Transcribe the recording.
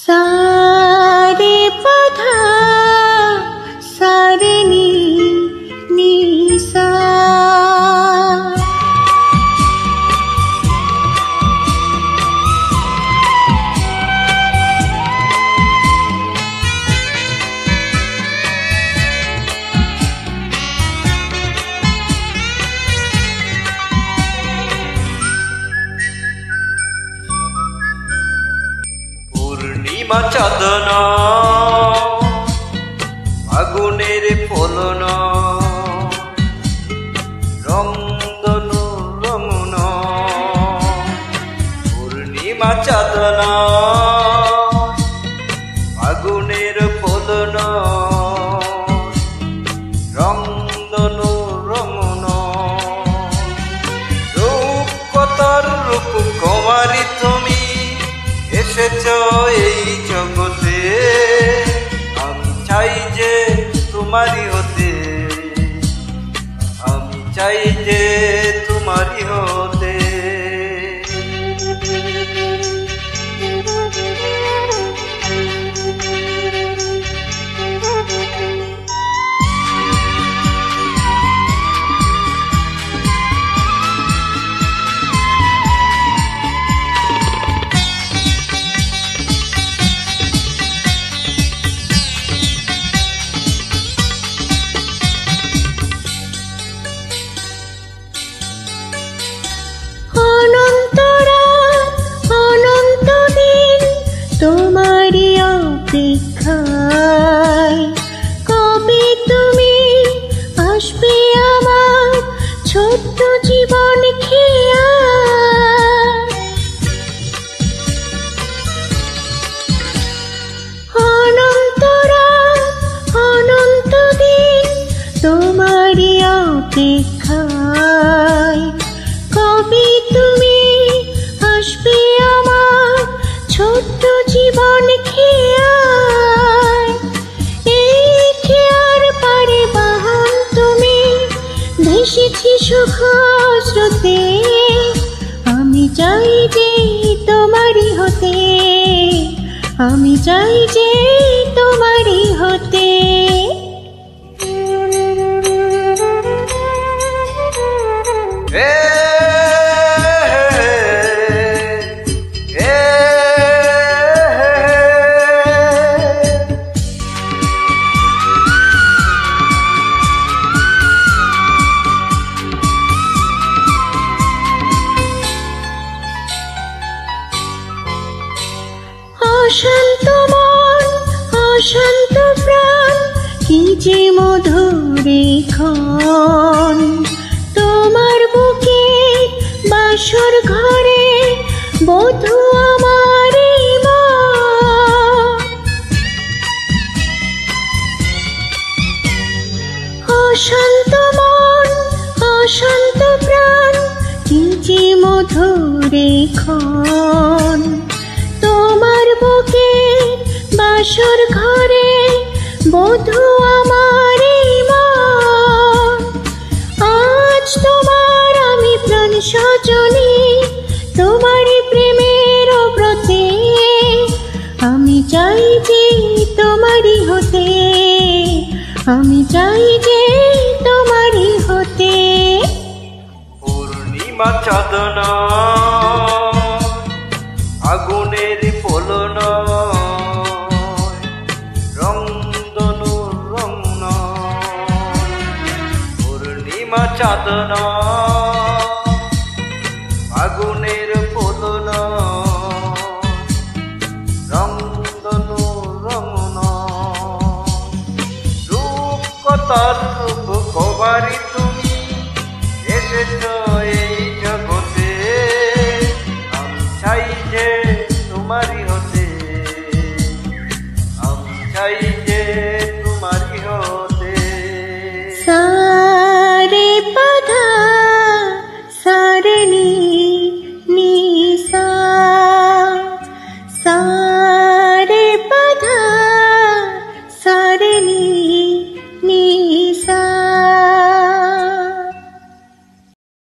सारे पधा सारे नी सा। पूर्णिमा चाँदना আগুনের ফলন রংধনু রমন পূর্ণিমা চাঁদনা আগুনের ফলন রংধনু রমন রূপকতার রূপ কুমারী তুমি এসেছ এই জগতে আমি চাই যে তোমারই হতে আমি চাই যে তোমারই হতে তোমারি অপেক্ষায় কবে তুমি আসবে আমার ছোট্ট জীবন খেয়া। অনন্ত দিন তোমারি অপেক্ষায় কবে তুমি আসবে আমার ছোট্ট জীবন খেয়ায়। এই খেয়ার পারে বাহন তুমি ভেসেছি সুখ স্রোতে আমি চাই যে তোমারই হতে আমি চাই যে তোমারই হতে। অশান্ত মন অশান্ত প্রাণ কি যে মধুর ক্ষণ তোমার বুকে বাসর ঘরে বধূ আমার অশান্ত মন অশান্ত প্রাণ কি যে মধুর ক্ষণ তোমার বুকে বাসর ঘরে বধূ আমার মন। আজ তোমার আমি প্রাণ সজনী তোমারই প্রেমের ব্রতে আমি চাই যে তোমারই হতে আমি চাই যে তোমারই হতে। পূর্ণিমা চাঁদনা আগুনের ফলন রংধনু রমন পূর্ণিমা চাঁদনা আগুনের ফলন রংধনু রমন রূপকতার